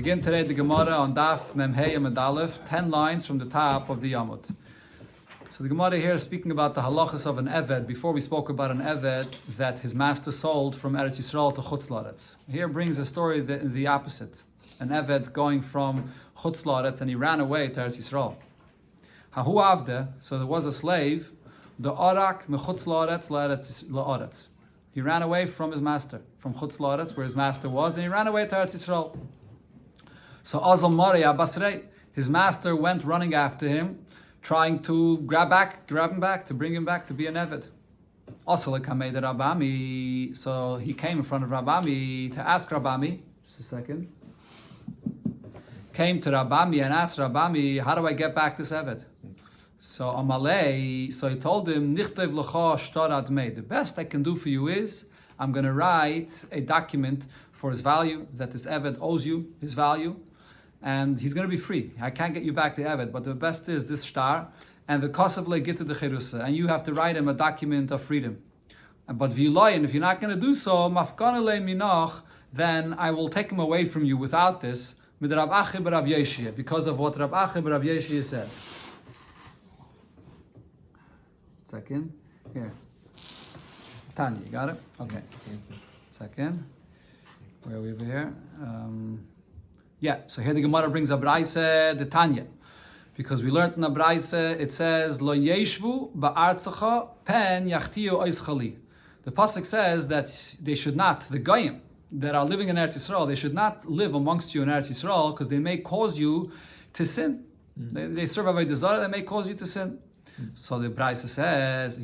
begin today the Gemara on Daf Mem Hey Amud Aleph, 10 lines from the top of the Yamud. So the Gemara here is speaking about the halachas of an Eved. Before we spoke about an Eved that his master sold from Eretz Yisrael to Chutz La'aretz. Here brings a story the opposite. An Eved going from Chutz La'aretz and he ran away to Eretz Yisrael. Hahu Avde, so there was a slave, the Arak Mechutz La'aretz La'aretz. He ran away from his master, from Chutz La'aretz, where his master was, and he ran away to Eretz Yisrael. So Azal Maria Basrei, his master went running after him, trying to grab him back, to bring him back to be an Eved. Also like Hamei de Rabami, so he came in front of Rabami to ask Rabami, just a second, came to Rabami and asked Rabami, how do I get back this Eved? So Amalei, so he told him, Nichtev l'cha shtar admei. The best I can do for you is, I'm going to write a document for his value, that this Eved owes you his value, and he's going to be free. I can't get you back the Eved, but the best is this shtar, and the kosav le Gittin de cherusa, and you have to write him a document of freedom. But v'loyin, if you're not going to do so, mafkana le minoch, then I will take him away from you without this, with Rav Achi b'Rav Yeshia, because of what Rav Achi b'Rav Yeshia said. Second, here. Tanya, you got it? Okay. Second. Where are we over here? So here the Gemara brings a Braise, the Tanya. Because we learned in a Braise, it says, Lo yeshvu ba'artzacha pen yachtiyo oischali. The Pasuk says that they should not, the Goyim that are living in Eretz Yisrael, they should not live amongst you in Eretz Yisrael because they may cause you to sin. They serve Avodah Zarah, they may cause you to sin. So the Braise says,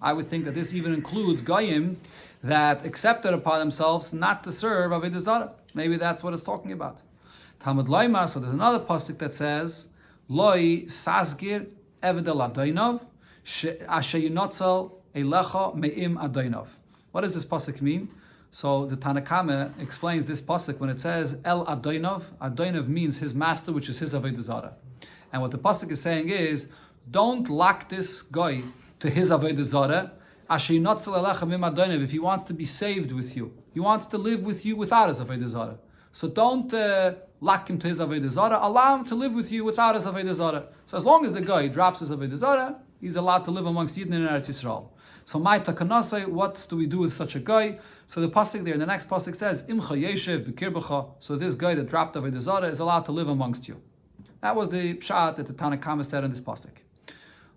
I would think that this even includes Goyim that accepted upon themselves not to serve Avodah Zarah. Maybe that's what it's talking about. Talmud Loimar, so there's another pasuk that says, Loi sasgir eved el adoinov, asher yinotzal elecha me'im adoinov. What does this pasuk mean? So the Tanakama explains this pasuk when it says El Adoinov. Adoinov means his master, which is his Avodah Zarah. And what the pasuk is saying is, don't lock this guy to his Avodah Zarah. If he wants to be saved with you, he wants to live with you without his Avodah Zarah. So don't lock him to his Avodah Zarah. Allow him to live with you without his Avodah Zarah. So as long as the guy drops his Avodah Zarah, he's allowed to live amongst Yidden in Eretz Yisrael. So my takanasai, what do we do with such a guy? So the pasuk there, the next pasuk says, Imcha yeshev b'kirbacha. So this guy that dropped Avodah Zarah is allowed to live amongst you. That was the pshat that the Tanakama said in this pasuk.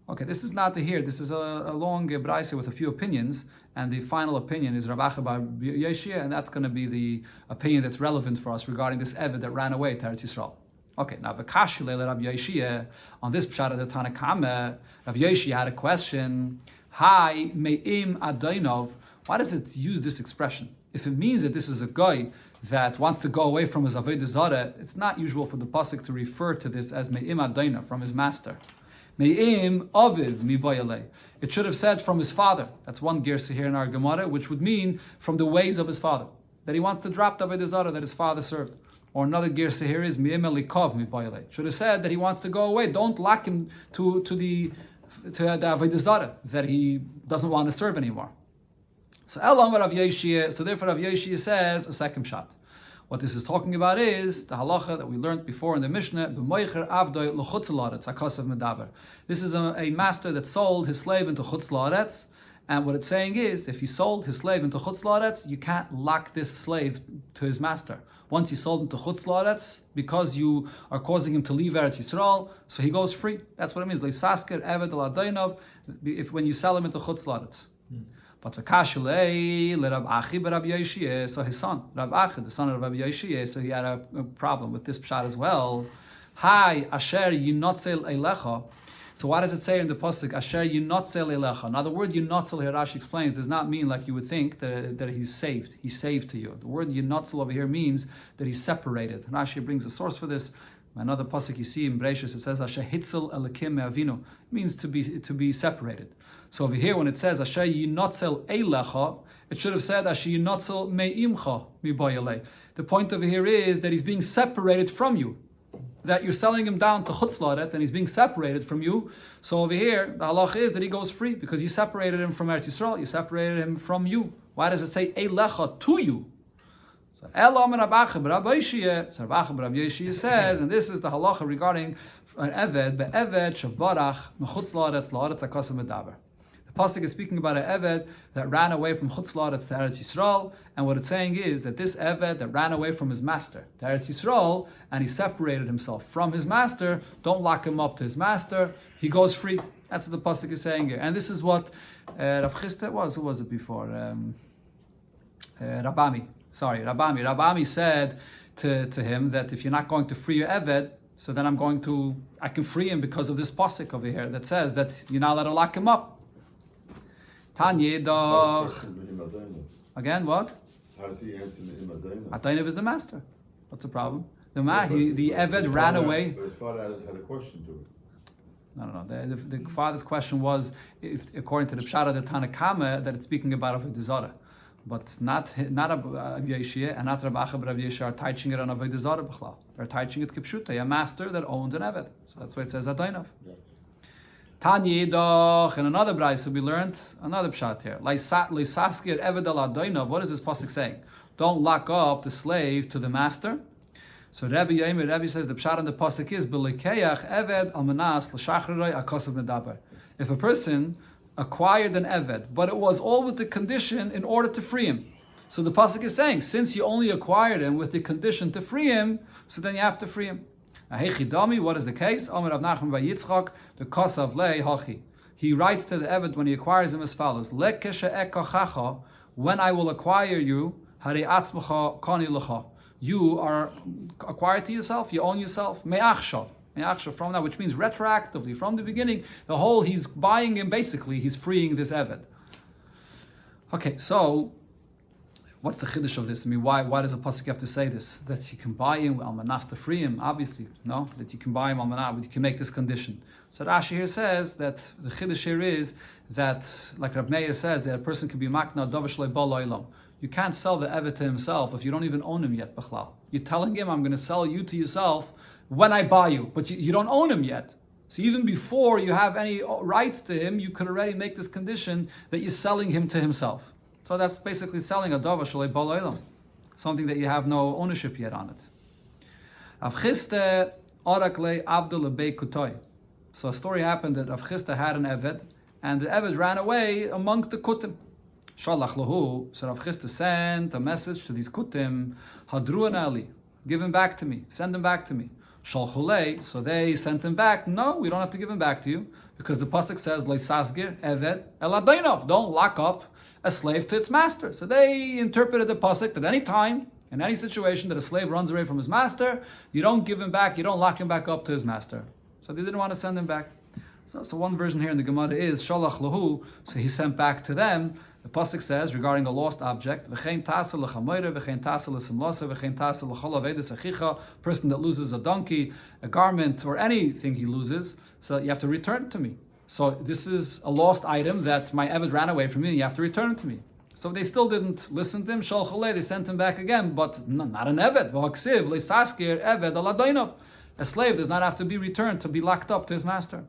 Okay, this is not the here. This is a long braisa with a few opinions, and the final opinion is Rav Achi bar Yeshia, and that's going to be the opinion that's relevant for us regarding this Eved that ran away to Eretz Yisrael. Okay, now v'kashile Rav Yeshia, on this pshat of the Tanakama, Rav Yeshia had a question. Hi, me'im adoinov. Why does it use this expression? If it means that this is a guy that wants to go away from his Avodah Zarah, it's not usual for the pasuk to refer to this as me'im adoinov, from his master. Me'im aviv mi bayalei. It should have said from his father. That's one gersa here in our Gemara, which would mean from the ways of his father. That he wants to drop the Avodah Zarah that his father served. Or another gersa here is me'im elikov mi bayalei. Should have said that he wants to go away. Don't lock him to the Avodah Zarah that he doesn't want to serve anymore. So Elam Rav Yeshia, so therefore Rav Yeshia says a second shot. What this is talking about is the halacha that we learned before in the Mishnah, b'moicher avdoi l'chutz la'aretz, hakasav medaber. This is a master that sold his slave into chutz la'aretz, and what it's saying is, if he sold his slave into chutz la'aretz, you can't lock this slave to his master. Once he sold him to chutz la'aretz, because you are causing him to leave Eretz Yisrael, so he goes free. That's what it means. Leisasker eved el adoinov, if when you sell him into chutz la'aretz. But v'kashilei l'Rav Achi b'Rav Yeshia, so his son, Rav Achi, the son of Rav Yeshia, so he had a problem with this pshat as well. Hi, asher yinotzel eilecha. So why does it say in the pasuk asher yinotzel eilecha? Now the word yinotzel here, Rashi explains, does not mean like you would think that he's saved. He's saved to you. The word yinotzel over here means that he's separated. Rashi brings a source for this. Another pasuk you see in Bereshis, it says asher hitzel elikim me'avinu. It means to be separated. So over here, when it says Asher yinotzel eilecha, it should have said Asher yinotzel me'imcha mibayalei. The point over here is that he's being separated from you. That you're selling him down to chutz la'aretz and he's being separated from you. So over here, the halach is that he goes free because you separated him from Eretz Yisrael, you separated him from you. Why does it say Eilecha to you? So Elam Rabbi Acha B'Rabbi Yeshia. So Rabbi Acha B'Rabbi Yeshia says, and this is the halacha regarding an Eved, be'Eved Shabarach Mechutz La'aretz La'aretz HaKosav Medaber. The pasuk is speaking about an Eved that ran away from Chutz La'aretz to Eretz Yisrael, and what it's saying is that this Eved that ran away from his master to Eretz Yisrael, and he separated himself from his master, don't lock him up to his master, he goes free. That's what the pasuk is saying here. And this is what Rav Chisda was. Who was it before? Rabami. Sorry, Rabami. Rabami said to him that if you're not going to free your Eved, so then I can free him because of this pasuk over here that says that you're not allowed to lock him up. Tanya again, what? How does he answer the Imadayna? Adainav is the master. What's the problem? The Eved ran away. But his father had a question to it. No. The father's question was, if according to the Pshara the Tanakama, that it's speaking about Avodah Zarah, but not Rabbi Yeshia and not Rabbi Acha B'Rabbi Yeshia are teaching it on Avodah Zarah b'chlal. They're teaching it kipshuta, a master that owns an Eved. So that's why it says Adainav. Tanya Doch, in another brayso we learned another pshat here. Leisaskir Eved al Adainav. What is this pasuk saying? Don't lock up the slave to the master. So Rebbe says the pshat on the pasuk is B'lekeach Eved al Manas l'shachrei akosav medaber. If a person acquired an Eved, but it was all with the condition in order to free him. So the pasuk is saying, since you only acquired him with the condition to free him, so then you have to free him. What is the case? Amar Rav Nachman bar Yitzchak, the kosav lei hachi. He writes to the Eved when he acquires him as follows: when I will acquire you, hare atzmacha kani lecha. You are acquired to yourself, you own yourself. Me'achshav from now, which means retroactively, from the beginning, he's buying him, basically, he's freeing this Eved. Okay, so what's the chiddush of this? I mean, why does a pasuk have to say this? That you can buy him almanas to free him? Obviously, no. That you can buy him almanas, but you can make this condition. So Rashi here says that the chiddush here is that, like Rab Meir says, that a person can be makna davar shlei ba lo'olam. You can't sell the Eved to himself if you don't even own him yet, b'chlal. You're telling him, I'm going to sell you to yourself when I buy you, but you don't own him yet. So even before you have any rights to him, you could already make this condition that you're selling him to himself. So that's basically selling a davar shalei ba lo'olam, something that you have no ownership yet on it. Rav Chisda arak le Abdul bei kutoy. So a story happened that Rav Chisda had an Eved, and the Eved ran away amongst the kutim. Shalach lahu. So Rav Chisda sent a message to these kutim, hadru ali, give him back to me, send him back to me. Shalchulei. So they sent him back. No, we don't have to give him back to you, because the pasuk says leisasgir Eved el adainov. Don't lock up a slave to its master. So they interpreted the pasuk that any time, in any situation that a slave runs away from his master, you don't give him back, you don't lock him back up to his master. So they didn't want to send him back. So one version here in the Gemara is Shalach lahu, so he sent back to them. The pasuk says regarding a lost object, V'chein tasa l'chamoyre, v'chein tasa l'simlosa, v'chein tasa l'chol avedes achicha, person that loses a donkey, a garment, or anything he loses, so you have to return it to me. So this is a lost item that my Eved ran away from me, and you have to return it to me. So they still didn't listen to him, Shalchulei, they sent him back again, but not an Eved. V'haksiv le'saskir Eved al adainov. A slave does not have to be returned to be locked up to his master.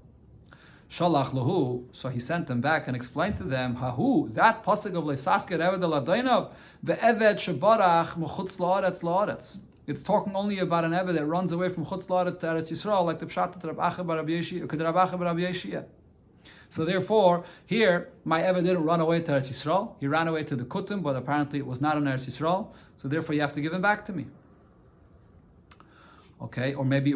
Shalach lahu, so he sent them back and explained to them, Hahu, that pasuk of le'saskir Eved al adainov, ve'Eved shebarach mechutz la'aretz la'aretz. It's talking only about an Eved that runs away from chutz la'aretz to Eretz Yisrael, like the pshat to Rabbi Acha B'Rabbi Yeshia. So therefore, here, my Eved didn't run away to Eretz Yisrael. He ran away to the Kutim, but apparently it was not in Eretz Yisrael. So therefore, you have to give him back to me. Okay, or maybe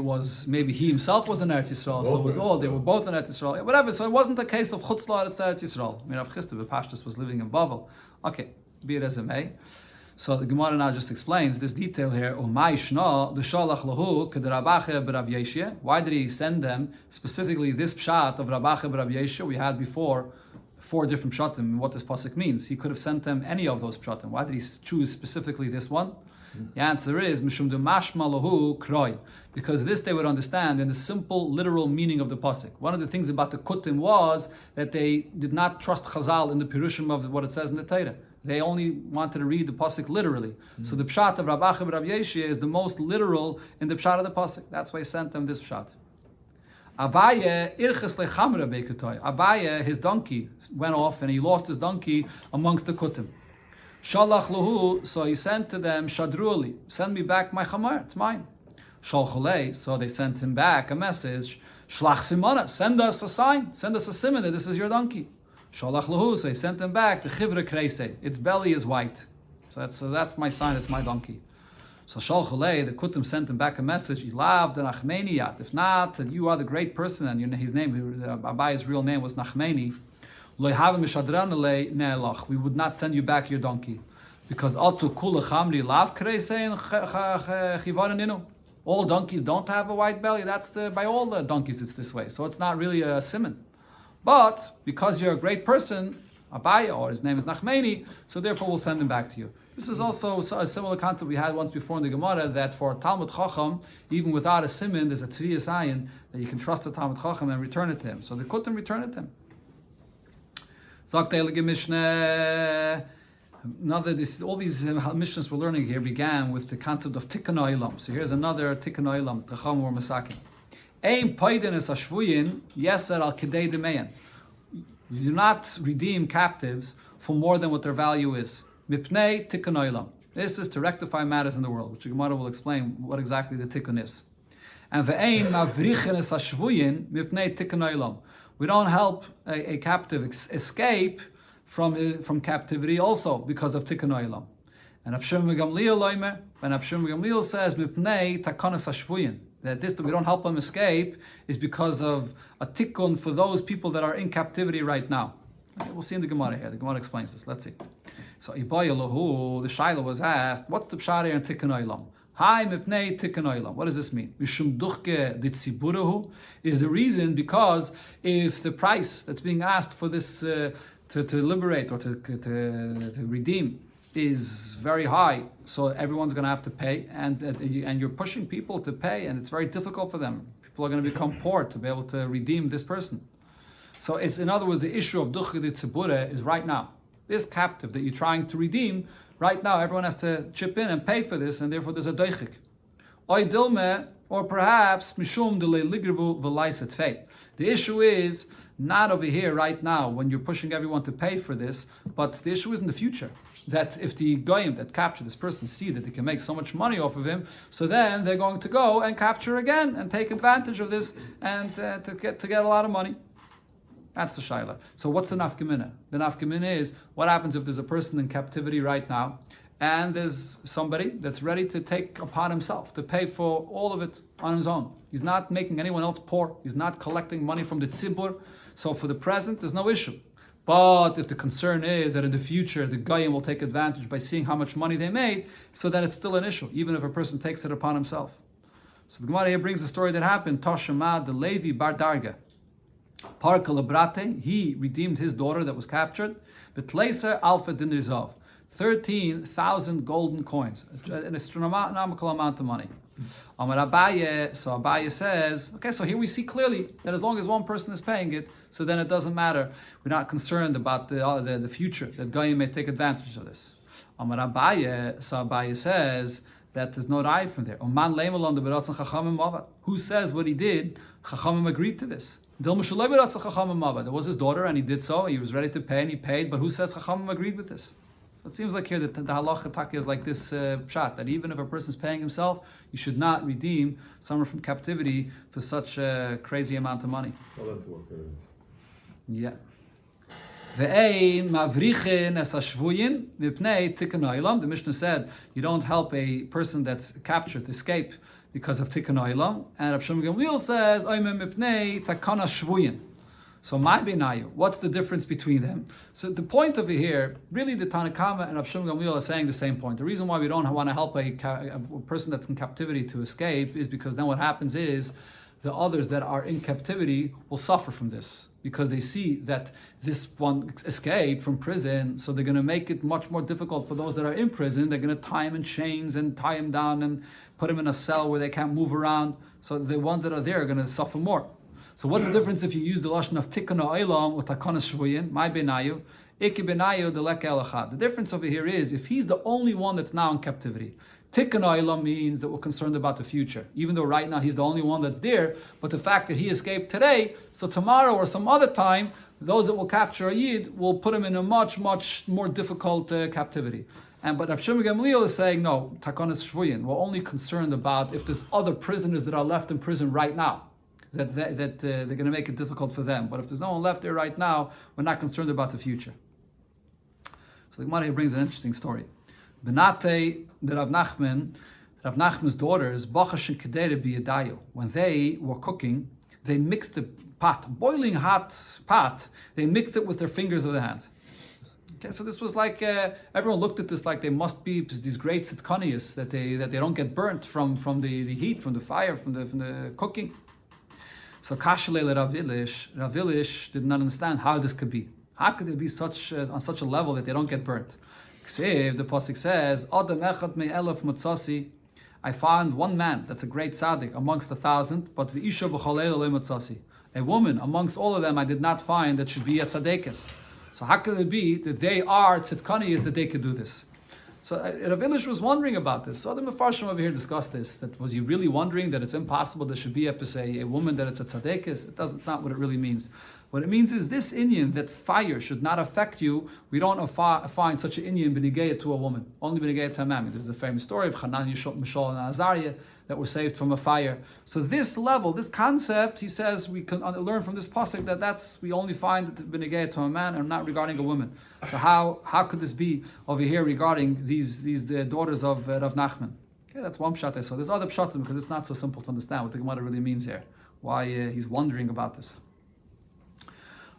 he himself was in Eretz Yisrael, so it was all, they were both in Eretz Yisrael. Whatever, so it wasn't a case of Chutz La'aretz to Eretz Yisrael. I mean, Rav Chisda B'Pashtus was living in Bavel. Okay, be it as it may. So the Gemara now just explains this detail here. Why did he send them specifically this pshat of Rabbi Acha B'Rabbi Yeshia? We had before 4 different pshatim and what this pasuk means. He could have sent them any of those pshatim. Why did he choose specifically this one? The answer is mishum de mashma lahu kroi, because this they would understand in the simple literal meaning of the pasuk. One of the things about the kutim was that they did not trust Chazal in the pirushim of what it says in the Torah. They only wanted to read the pasuk literally. So the pshat of Rabbi Acha B'Rabbi Yeshia is the most literal in the pshat of the pasuk. That's why he sent them this pshat. Abaye irches lechamre beikutoy. Abaye, his donkey went off and he lost his donkey amongst the kutim. Shalach lahu, so he sent to them, Shadruli, send me back my chamar, it's mine. Shalchalei, so they sent him back a message, Shlach simana, send us a sign, send us a simon that this is your donkey. Shalach lahu, so he sent him back, the chivra kreise, its belly is white. So that's my sign, it's my donkey. So Shalchalei, the Kutim sent him back a message, Ilav the Nachmeniyat, if not, you are the great person, and his name, Abaye's real name was Nachmeni, we would not send you back your donkey. Because all donkeys don't have a white belly. By all the donkeys it's this way. So it's not really a simon. But because you're a great person, Abaye, or his name is Nachmeni, so therefore we'll send him back to you. This is also a similar concept we had once before in the Gemara, that for Talmud Chacham, even without a simon, there's a Tviyas Ayin, that you can trust the Talmud Chacham and return it to him. So the Kutim return it to him. All these Mishnahs we're learning here began with the concept of Tikkun Olam. So here's another Tikkun Olam, the Chacham or Masakin. Ein poiden es hashvuyin yeser al kedei demeyan. You do not redeem captives for more than what their value is. Mipnei Tikkun Olam. This is to rectify matters in the world, which the Gemara will explain what exactly the Tikkun is. And ve'ein mavrichen es hashvuyin mipnei Tikkun Olam. We don't help a captive escape from captivity also because of Tikkun Olam. And Abshim Gamliel says, Mipnei Takanas Hashvuyin, that we don't help them escape is because of a tikkun for those people that are in captivity right now. Okay, we'll see in the Gemara here. The Gemara explains this. Let's see. So Ibayalahu, the Shaila was asked, what's the pshat here in Tikkun Olam? Hi, mipnei Tikkun Olam. What does this mean? Mishum duchke ditziburahu is the reason because if the price that's being asked for this to liberate or to redeem is very high, so everyone's going to have to pay, and you're pushing people to pay, and it's very difficult for them. People are going to become poor to be able to redeem this person. So it's, in other words, the issue of duchke ditzibura is right now. This captive that you're trying to redeem, right now, everyone has to chip in and pay for this, and therefore there's a doichik. Oy dilme, or perhaps mishum delay ligrivu v'laiset fei. The issue is not over here right now when you're pushing everyone to pay for this, but the issue is in the future. That if the goyim that capture this person see that they can make so much money off of him, so then they're going to go and capture again and take advantage of this and to get a lot of money. That's the shaila. So what's the nafkamina? The nafkamina is what happens if there's a person in captivity right now and there's somebody that's ready to take upon himself to pay for all of it on his own. He's not making anyone else poor. He's not collecting money from the tzibur. So for the present, there's no issue. But if the concern is that in the future the goyim will take advantage by seeing how much money they made, so then it's still an issue, even if a person takes it upon himself. So the Gemara here brings the story that happened. Toshema the Levi Bar Darga. Parka Lebrate, he redeemed his daughter that was captured. Betleiser Alpha Dinrizov, 13,000 golden coins, an astronomical amount of money. Amar Abaye, so Abaye says, okay, so here we see clearly that as long as one person is paying it, so then it doesn't matter. We're not concerned about the future, that Goyim may take advantage of this. Amar Abaye, so Abaye says that there's no eye from there. Who says what he did? Chachamim agreed to this. There was his daughter and he did so, he was ready to pay and he paid, but who says Chachamim agreed with this? So it seems like here that the halacha taka is like this pshat, that even if a person is paying himself, you should not redeem someone from captivity for such a crazy amount of money. Yeah. The Mishnah said you don't help a person that's captured to escape because of Tikkun Olam, and Rav Shimon Gamliel says takana shvuyin. So my benayu, what's the difference between them? So the point over here, really the Tanakama and Rav Shimon Gamliel are saying the same point. The reason why we don't want to help a person that's in captivity to escape is because then what happens is the others that are in captivity will suffer from this because they see that this one escaped from prison, so they're going to make it much more difficult for those that are in prison. They're going to tie him in chains and tie him down and put him in a cell where they can't move around. So the ones that are there are going to suffer more. So what's the difference if you use the lashon of tikkun ha'olam with takanas shvuyin? My benayu The difference over here is if he's the only one that's now in captivity. Tikkun Olam means that we're concerned about the future. Even though right now he's the only one that's there, but the fact that he escaped today, so tomorrow or some other time, those that will capture a Yid will put him in a much, much more difficult captivity. But Rav Shimon Gamliel is saying, no, Takonis Shvuyin, we're only concerned about if there's other prisoners that are left in prison right now, that they're going to make it difficult for them. But if there's no one left there right now, we're not concerned about the future. So the Gemara here brings an interesting story. Benate, the Rav Nachman's daughters, Bachash and Kedere biyadayu, when they were cooking, they mixed the pot, boiling hot pot, they mixed it with their fingers of the hands. Okay, so this was like, everyone looked at this like they must be these great sitkanias, that they don't get burnt from the heat, from the fire, from the cooking. So Kashalele Rav Ilish did not understand how this could be. How could they be on such a level that they don't get burnt? The pasuk says, Adam echad me'elef mutzasi. I found one man that's a great tzaddik amongst 1,000, but the isha b'chalei mutzasi. A woman amongst all of them I did not find that should be a tzaddikis. So how could it be that they are tzidkaniyas that they could do this? So Rav Ilish was wondering about this. So the Mefarshim over here discussed this. That was he really wondering that it's impossible there should be a woman that it's a tzaddikis? It's not what it really means. What it means is this inyan, that fire should not affect you. We don't find such an inyan b'nigayah to a woman, only b'nigayah to a man. This is the famous story of Hanan, Mishal, and Azariah that were saved from a fire. So this level, this concept, he says, we can learn from this pasuk that we only find it b'nigayah to a man and not regarding a woman. So how could this be over here regarding the daughters of Rav Nachman? Okay, that's one pshat. So there's other pshatim because it's not so simple to understand what the Gemara really means here. Why he's wondering about this.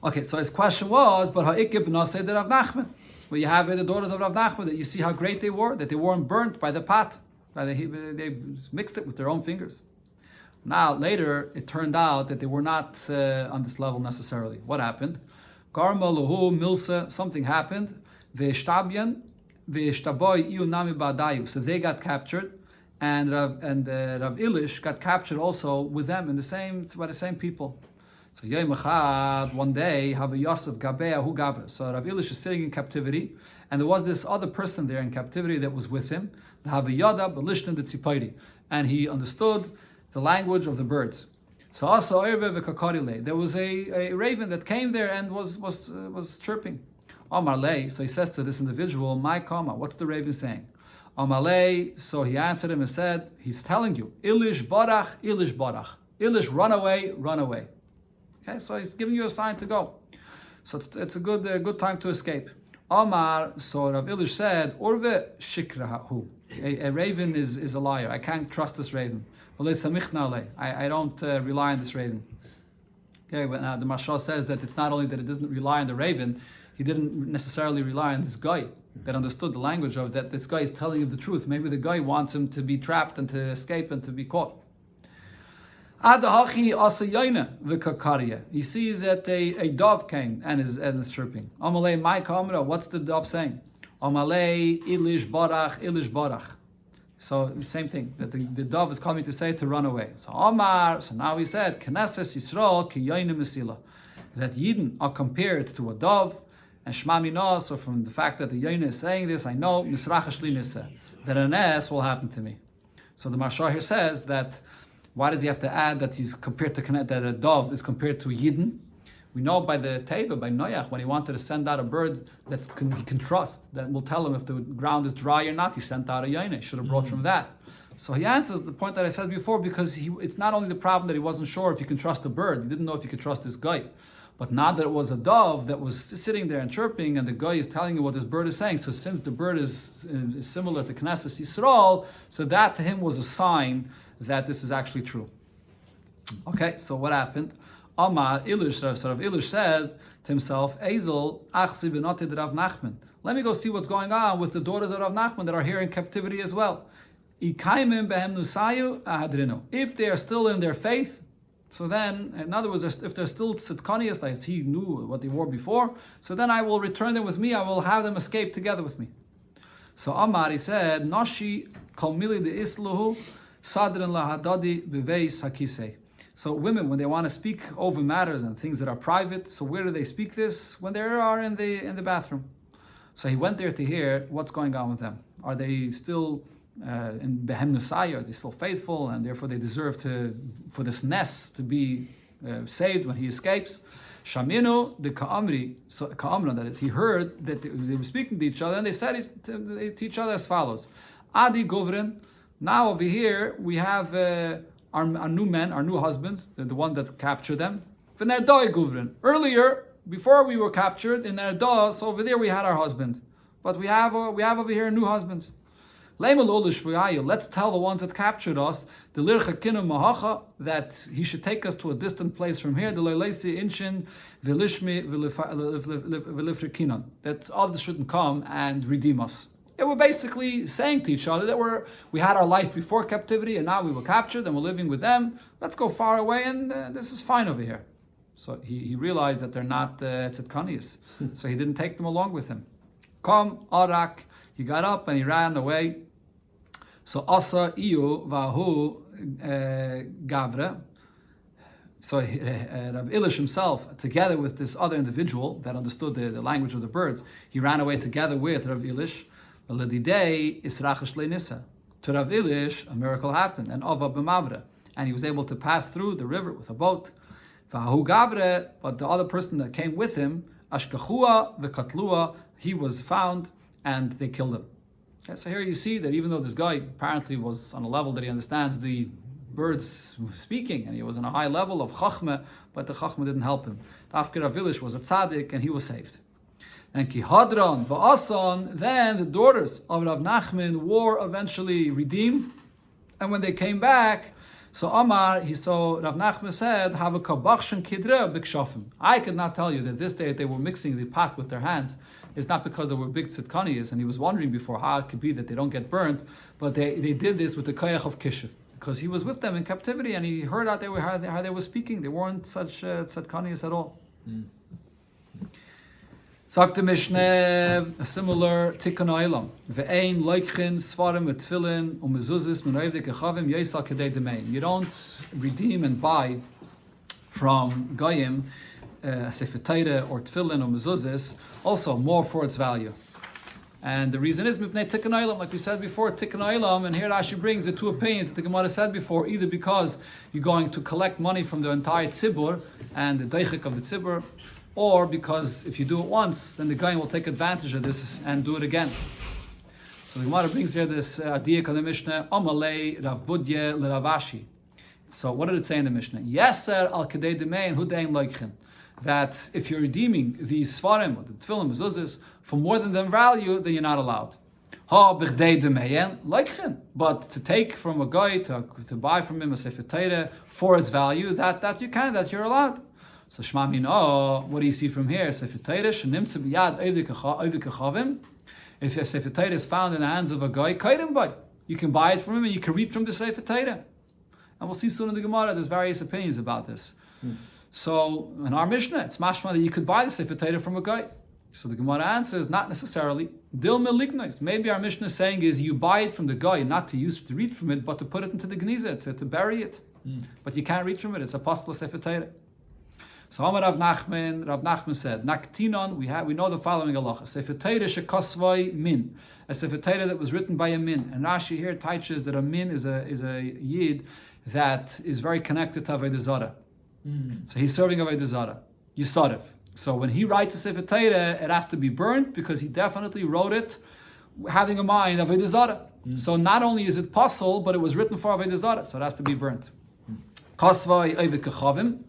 Okay, so his question was, but ha'ikib naseh de Rav Nachman. Well, you have the daughters of Rav Nachman, that you see how great they were, that they weren't burnt by the pot. They mixed it with their own fingers. Now, later, it turned out that they were not on this level necessarily. What happened? Karma luhu milsa, something happened. Ve'eshtabyan, ve'eshtaboy iu nami ba'adayu. So they got captured, and Rav Ilish got captured also with them by the same people. So Yom Echad, one day, have a Yosef Gabea Hu Gavra. So Rav Ilish is sitting in captivity, and there was this other person there in captivity that was with him. Have a Yada Belishtan de Tzipairi, and he understood the language of the birds. So also there was a raven that came there and was chirping. Amar Lei, so he says to this individual, my kama, what's the raven saying? Amar Lei, so he answered him and said, he's telling you, Ilish barach, Ilish barach. Ilish, run away, run away. Okay, so he's giving you a sign to go. So it's a good time to escape. Omar, so Rav Ilish said, Urve shikrahu. A raven is a liar. I can't trust this raven. I don't rely on this raven. Okay, but now the Mashal says that it's not only that it doesn't rely on the raven, he didn't necessarily rely on this guy that understood the language of that. This guy is telling him the truth. Maybe the guy wants him to be trapped and to escape and to be caught. He sees that a dove came and is chirping. Amalei, my kamera, what's the dove saying? Amalei, ilish barach, ilish barach. So same thing, that the dove is coming to say to run away. So Omar, so now he said, Knesses Yisrael ki yoyne mesila. That Yidden are compared to a dove, and Shma Mina, so from the fact that the Yoyne is saying this, I know, Misrachash li niseh, that an S will happen to me. So the Marshal here says that why does he have to add that he's compared to that a dove is compared to Yidden? We know by the Teva, by Noach, when he wanted to send out a bird that he can trust, that will tell him if the ground is dry or not, he sent out a Yaina. He should have brought from that. So he answers the point that I said before, because it's not only the problem that he wasn't sure if you can trust a bird, he didn't know if you could trust this guy. But now that it was a dove that was sitting there and chirping, and the guy is telling you what this bird is saying, so since the bird is similar to Knesset Yisrael, so that to him was a sign that this is actually true. Okay, so what happened? Amar Ilish, Rav Ilish said to himself, Ezel, achsi b'notid Rav Nachman. Let me go see what's going on with the daughters of Rav Nachman that are here in captivity as well. Ikaimim behem nusayu ahadrinu. If they are still in their faith, so then, in other words, if they're still tzidkanias, like he knew what they were before, so then I will return them with me, I will have them escape together with me. So Amar, he said, Nashi kol mili de isluhu sadrin lahadadi beveis hakisei. So women, when they want to speak over matters and things that are private, so where do they speak this? When they are in the bathroom. So he went there to hear what's going on with them. Are they still in Behem Nusai? Are they still faithful, and therefore they deserve for this nest to be saved when he escapes? Shaminu the Ka'amri, so Ka'amra, that is, he heard that they were speaking to each other, and they said it to each other as follows: Adi Govrin. Now over here we have our new men, our new husbands, the one that captured them. V'nerdoi Govrin. Earlier, before we were captured in Nerdah, so over there we had our husband, but we have over here new husbands. Let's tell the ones that captured us that he should take us to a distant place from here. That others shouldn't come and redeem us. They were basically saying to each other that we had our life before captivity and now we were captured and we're living with them. Let's go far away and this is fine over here. So he realized that they're not tzedkanias. So he didn't take them along with him. Come, Arak. He got up and he ran away. So Asa Iyu Vahu Gavra. So Rav Ilish himself, together with this other individual that understood the language of the birds, he ran away together with Rav Ilish. To Rav Ilish, a miracle happened, and Ava b'mavre, and he was able to pass through the river with a boat. Vahu Gavre, but the other person that came with him, Ashkachua v'katlua, he was found and they killed him. Okay, so here you see that even though this guy apparently was on a level that he understands the birds speaking, and he was on a high level of chachma, but the chachma didn't help him. Dafkir Rav Ilish was a tzaddik and he was saved. And Kihadron v'asan, then the daughters of Rav Nachman were eventually redeemed, and when they came back, so Amar, Rav Nachman said, have a kabachshan kidre b'kshafim. I could not tell you that this day they were mixing the pot with their hands. It's not because they were big tzidkanias, and he was wondering before how it could be that they don't get burnt, but they did this with the koyach of kishiv, because he was with them in captivity, and he heard how they were speaking. They weren't such tzidkanias at all. Sagt the Mishnah, a similar tikkun olam. Ve'ein loikchin svarim with tefillin umezuzis menayvdik echavim yesal kedei demein. You don't redeem and buy from goyim a sefer Torah or tefillin or mezuzis, also more for its value. And the reason is mipnei tikkun olam, like we said before, tikkun olam, and here Rashi brings the two opinions that the Gemara said before, either because you're going to collect money from the entire tzibur and the deichik of the tzibur, or because if you do it once, then the guy will take advantage of this and do it again. So the Gemara brings here this idea of the Mishnah, Amalei Rav Budye L'Ravashi. So what did it say in the Mishnah? Yeser al kedei demein hudein loikchin. That if you're redeeming these svarim or the tefillin mezuzis for more than their value, then you're not allowed. Ha b'chdei demein loikchin. But to take from a guy to buy from him a sefer Torah for its value, that you can, that you're allowed. So Shema Mino, what do you see from here? Sefer Torah shenimtze b'yad oivik echavim. If a sefer Torah is found in the hands of a guy, kaidim by, you can buy it from him and you can read from the sefer Torah. And we'll see soon in the Gemara. There's various opinions about this. So in our Mishnah, it's mashma that you could buy the sefer Torah from a guy. So the Gemara answers, not necessarily. Dil melignois. Maybe our Mishnah is saying is you buy it from the guy, not to use to read from it, but to put it into the gniza, to bury it. But you can't read from it. It's apostle sefer Torah. So Amar Rav Nachman said, Naktinon, we know the following halacha. Sefer Torah shekosvai min. A sefer Torah that was written by a min. And Rashi here teaches that a min is a yid that is very connected to Avodah Zarah. So he's serving Avodah Zarah. Yisarif. So when he writes a sefer Torah, it has to be burnt because he definitely wrote it having in mind Avodah Zarah. So not only is it possible, but it was written for Avodah Zarah, so it has to be burnt. Kosvai oivik echavim.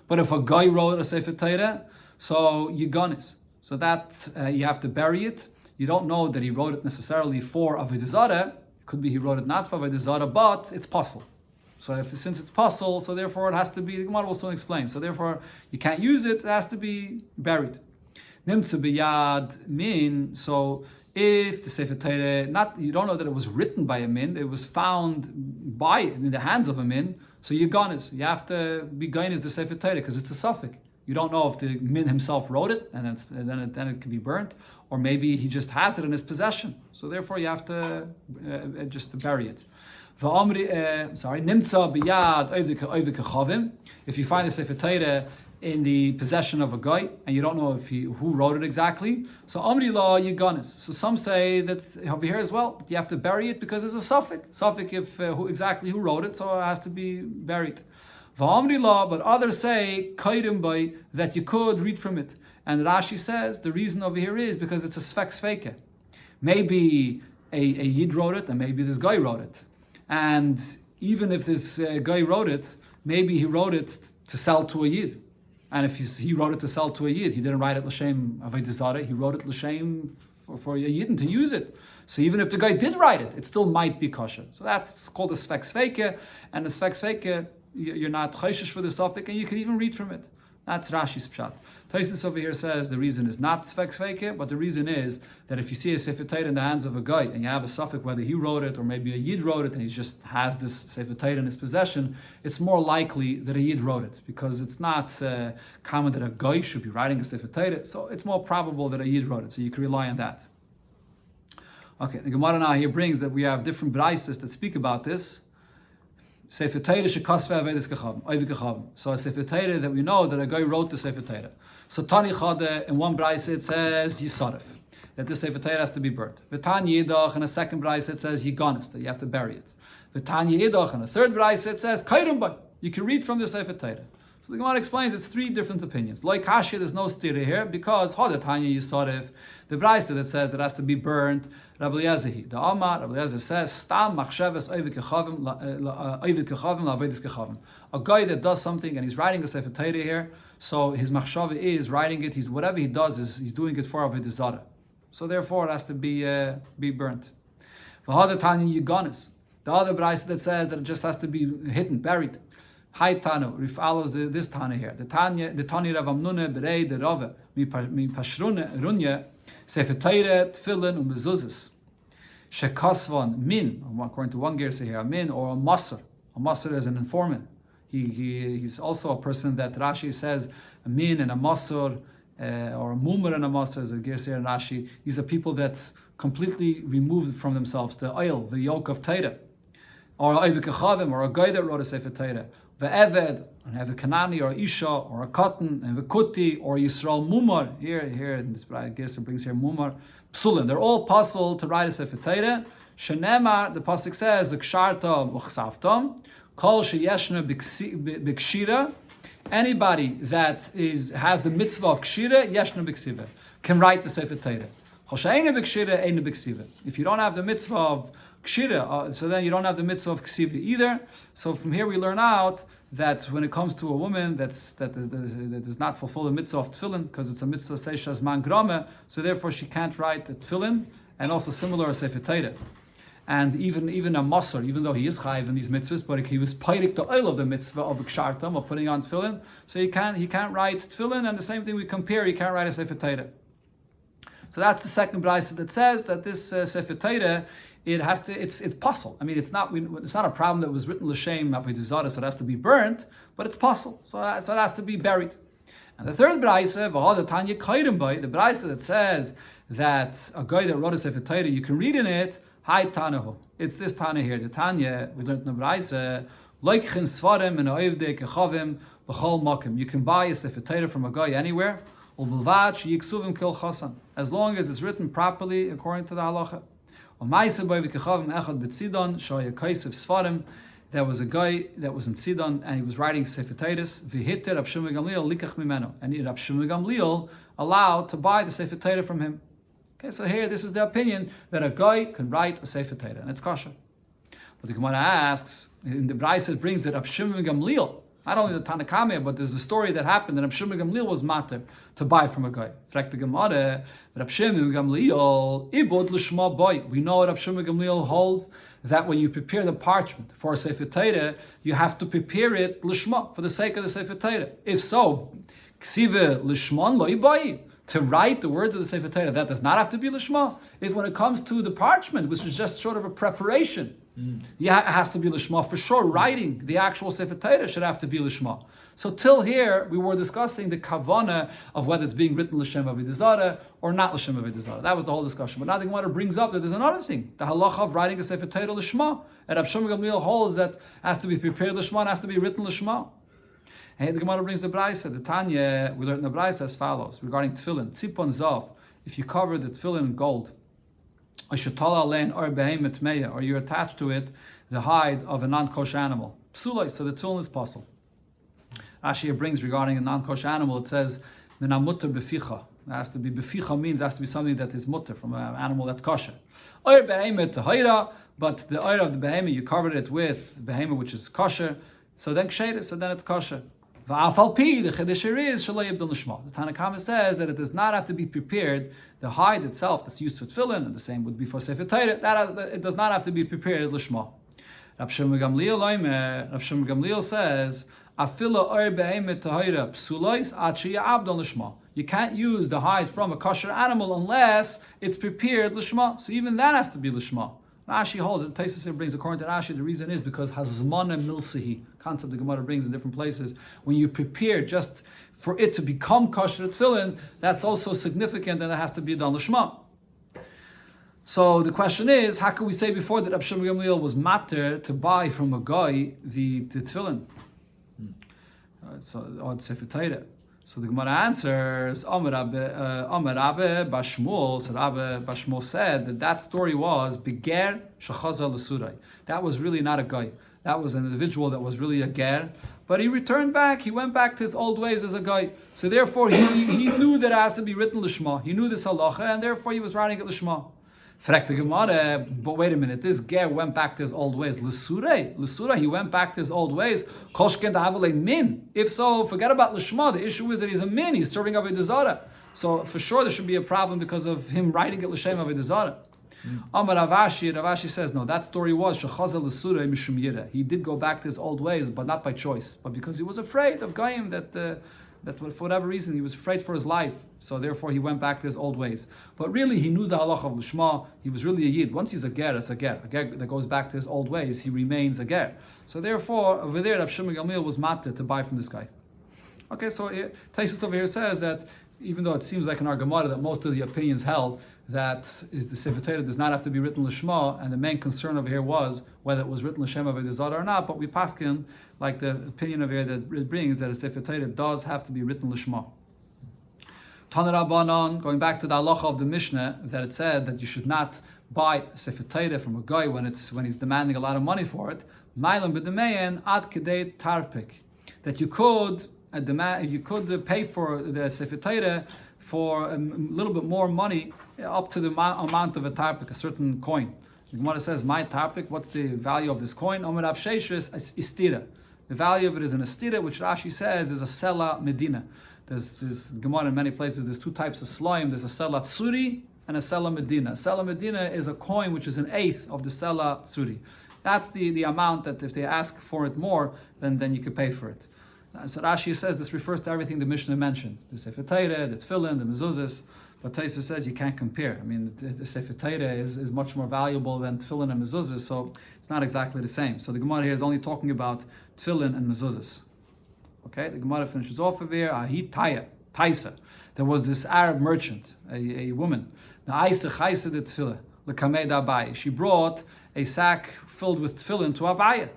But if a guy wrote a sefer Torah, so yiganis. So that you have to bury it. You don't know that he wrote it necessarily for Avodah Zarah. It could be he wrote it not for Avodah Zarah, but it's possible. So since it's possible, so therefore it has to be, the Gemara will soon explain. So therefore you can't use it, it has to be buried. Nimtze b'yad min, so if the Sefer Torah, you don't know that it was written by a min, it was found in the hands of a min, so you're gonis. You have to be gonis the Sefer Torah because it's a suffix. You don't know if the min himself wrote it and then it can be burnt, or maybe he just has it in his possession. So therefore you have to just to bury it. Nimtza biyad oivik kechavim. If you find a Sefer Torah in the possession of a guy and you don't know who wrote it exactly, so Amri la yiganis. So some say that over here as well, you have to bury it because there's a suffix if who wrote it, so it has to be buried. V'amri la, but others say kaidim by that you could read from it. And Rashi says the reason over here is because it's a sfek sveike. Maybe a yid wrote it, and maybe this guy wrote it. And even if this guy wrote it, maybe he wrote it to sell to a yid. And if he wrote it to sell to a yid, he didn't write it l'shem avodah zarah. He wrote it l'shem for a yidin to use it. So even if the guy did write it, it still might be kosher. So that's called a sfek sveike, and the sfek sveike, you're not chayshish for the suffix, and you can even read from it. That's Rashi's pshat. Taisus over here says the reason is not sfek sveike, but the reason is that if you see a Sefer Torah in the hands of a guy and you have a suffix whether he wrote it or maybe a yid wrote it and he just has this Sefer Torah in his possession, it's more likely that a yid wrote it because it's not common that a guy should be writing a Sefer Torah, so it's more probable that a yid wrote it, so you can rely on that. Okay, the Gemara now here brings that we have different braises that speak about this. Sefer Torah shekasve avedis kechavim. So a Sefer Torah that we know that a guy wrote the Sefer Torah. So Tani Chade in one brayse it says Yisaref, that this Sefer Torah has to be burnt. V'Tanya Yidach in a second brayse it says Yiganis, that you have to bury it. V'Tanya Yidach in a third brayse it says Kairim Bay, you can read from the Sefer Torah. So the Gemara explains it's three different opinions. Like Kashi, there's no stira here because Tanya Yisaref, the brayse that says it has to be burnt. Rabbi Eliezer, the Amar, Rabbi Eliezer says, Stam machshavas oivik kechavim la'avedis kechavim. A guy that does something and he's writing a Sefer Torah here, so his machshava is writing it. Whatever he does is he's doing it for avodah zarah. So therefore, it has to be burnt. V'hada tanya yiganis. The other brayse that says that it just has to be hidden, buried. Hai Tanu follows this Tana here. The Tani Rav Amnune Berei the Rave mi Pashrune Runye Sefer Torah Tefillin Umezuzis Shekasvan Min, according to one Gersa here, a Min or a Masr. A Masr is an informant. He's also a person that Rashi says a Min and a Masr or a Mumar and a Masr is a Gersa here in Rashi. These are people that completely removed from themselves the oil, the yoke of Torah. Or a Kechavim, or a guy that wrote a Sefer Torah. Ve'eved, and have a Kanani, or a Isha, or a Cotton, and Kuti, or Yisrael Mumar. Here in this Gersa brings here Mumar. Psulim, they're all puzzled to write a Sefer Torah. Shenemar, the pasuk says, Ksharta Uchsavtam, Kol Sheyeshna Bikshira. Anybody that has the mitzvah of Kshira, Yeshna Biksiva, can write the Sefer Torah. If you don't have the mitzvah of Kshira, so then you don't have the mitzvah of Ksiva either. So from here we learn out that when it comes to a woman that does not fulfill the mitzvah of tefillin, because it's a mitzvah seishas man grame, so therefore she can't write the tefillin, and also similar a Sefer Torah. And even a masor, even though he is chayiv in these mitzvahs, but he was peirik the oil of the mitzvah of kshartam, of putting on tefillin, so he can't write tefillin, and the same thing we compare, he can't write a Sefer Torah. So that's the second brayse that says that this Sefer Torah, it's possible. I mean, it's not a problem that was written l'shem avodah zarah, so it has to be burnt, but it's possible. So it has to be buried. And the third brayse, v'hada tanya kairim bay, the brayse that says that a guy that wrote a Sefer Torah, you can read in it, hai tanahu. It's this Tana here. The Tanya, we learned in the brayse, loikchin svarim and oivdei kechavim b'chol makim. You can buy a Sefer Torah from a guy anywhere, as long as it's written properly according to the halacha. There was a guy that was in Sidon and he was writing Sefer Torahs. And Rab Shimon Gamliel allowed to buy the Sefer Torah from him. Okay, so here this is the opinion that a guy can write a Sefer Torah and it's kosher. But the Gemara asks, in the Brayse it brings that Rab Shimon Gamliel, not only the Tanakame, but there's a story that happened that Rab Shimon Gamliel was mater to buy from a guy. Frek the Gemara, Rab Shimon Gamliel ibod l'shma boy. We know Rab Shimon Gamliel holds that when you prepare the parchment for a Sefer Torah, you have to prepare it l'shma, for the sake of the Sefer Torah. If so, ksive l'shman lo ibai, to write the words of the Sefer Torah, that does not have to be l'shma. If when it comes to the parchment, which is just sort of a preparation, Yeah, it has to be lishma for sure. Writing the actual Sefer Torah should have to be lishma. So till here, we were discussing the kavana of whether it's being written l'shem avodah zarah or not l'shem avodah zarah. That was the whole discussion. But now the Gemara brings up that there's another thing: the halacha of writing a Sefer Torah lishma. And Rav Shlomo Gamliel holds that has to be prepared lishma and has to be written lishma. And the Gemara brings the Braisa. The Tanya, we learned in the Braisa as follows regarding tefillin: tzipon zav. If you cover the tefillin in gold, or you're attached to it the hide of a non-kosher animal, psulai, so the tefillin is possible. Rashi brings regarding a non-kosher animal, it says mina mutter beficha. It has to be beficha means it has to be something that is mutter from an animal that's kosher. Or behemoth tahira, but the oil of the behemoth you covered it with behemoth which is kosher, so then ksheira, so then it's kosher. Va'afal pi, the chiddush is shaloi yibdal nishma. The Tanna Kama says that it does not have to be prepared. The hide itself that's used for tefillin, and the same would be for sefer Torah. That it does not have to be prepared lishma. Rav Shlomo Gamliel says, "Afila or behemoth tahira psulois ad sheyabdal nishma." You can't use the hide from a kosher animal unless it's prepared lishma. So even that has to be lishma. Rashi holds it. Taisus brings according to Rashi. The reason is because hazmana milsihi, concept the Gemara brings in different places. When you prepare just for it to become kosher tefillin, that's also significant, and it has to be done lishma. So the question is, how can we say before that Rav Shlomo Gamliel was matter to buy from a guy the tefillin? Or Sefer Torah. So the Gemara answers, Amar Rabbe Bashmuel. So Rabbe Bashmuel said that story was Beger Shechaza L'Surai. That was really not a guy. That was an individual that was really a ger, but he returned back. He went back to his old ways as a guy. So therefore, he knew that it has to be written l'shma. He knew this halacha, and therefore he was writing it l'shma. Frek the Gemara, but wait a minute, this ger went back to his old ways. L'surei, he went back to his old ways. Koshken ta'avalei min. If so, forget about l'shma. The issue is that he's a min. He's serving avodah zarah. So for sure there should be a problem because of him writing it l'shem avodah zarah. Amar Ravashi says, no, that story was Shechaza l'surei mishum yira. He did go back to his old ways, but not by choice, but because he was afraid of Goyim, that for whatever reason he was afraid for his life. So therefore he went back to his old ways. But really he knew the halacha of l'shma. He was really a yid. Once he's a ger, it's a ger. A ger that goes back to his old ways, he remains a ger. So therefore over there Rav Shlomo Gamliel was matter to buy from this guy. Okay, so Taisus over here says that even though it seems like in our Gemara that most of the opinions held that the Sefer Torah does not have to be written l'shma, and the main concern over here was whether it was written l'shem avodah zarah or not, but we paskin like the opinion over here that it brings that a Sefer Torah does have to be written l'shma. Tana Rabbanan, going back to the halacha of the Mishnah, that it said that you should not buy a Sefer Torah from a guy when he's demanding a lot of money for it. Mailam b'demeyen ad kedei tarpik, that you could pay for the Sefer Torah for a little bit more money, up to the amount of a tarpik, a certain coin. The Gemara says, my tarpik, what's the value of this coin? Omer Rav Sheshes istira. The value of it is an istira, which Rashi says is a sela medina. There's Gemara in many places, there's two types of slime. There's a sela tsuri and a sela medina. Sela medina is a coin which is an eighth of the sela tsuri. That's the amount that if they ask for it more, then you could pay for it. So Rashi says this refers to everything the Mishnah mentioned. The Sefer Torah, the Tefillin, the Mezuzahs. But Taisa says you can't compare. I mean, the Sefer Torah is much more valuable than Tefillin and Mezuzahs, so it's not exactly the same. So the Gemara here is only talking about Tefillin and Mezuzahs. Okay, the Gemara finishes off of here. Ahi Taisa. There was this Arab merchant, a woman. The Aisa Chaisa de Tefillah, L'kamei Abaye. She brought a sack filled with Tefillin to Abaye.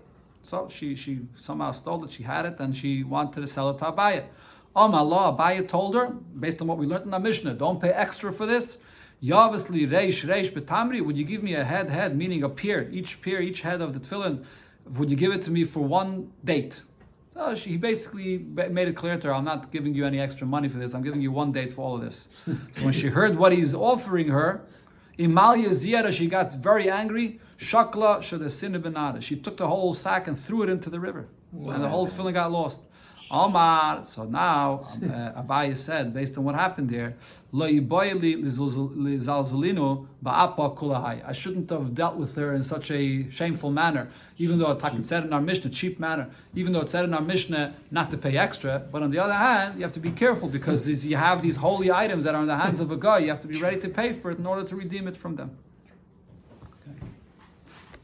So she somehow stole it, she had it, and she wanted to sell it to Abaye. Allah, Abaye told her, based on what we learned in our Mishnah, don't pay extra for this. Yavasli reish betamri, would you give me a head, meaning a peer, each head of the tefillin, would you give it to me for one date? So he basically made it clear to her, I'm not giving you any extra money for this, I'm giving you one date for all of this. So when she heard what he's offering her, Imalia Ziyara, she got very angry. Shakla Shadasina Benada. She took the whole sack and threw it into the river. Wow. And the whole tefillin got lost. Omar. So now Abaye said, based on what happened there, Lo yiboyli lizalzulinu ba'apa kulahai. I shouldn't have dealt with her in such a shameful manner, even though it said in our Mishnah, cheap manner, even though it said in our Mishnah not to pay extra. But on the other hand, you have to be careful because you have these holy items that are in the hands of a guy. You have to be ready to pay for it in order to redeem it from them.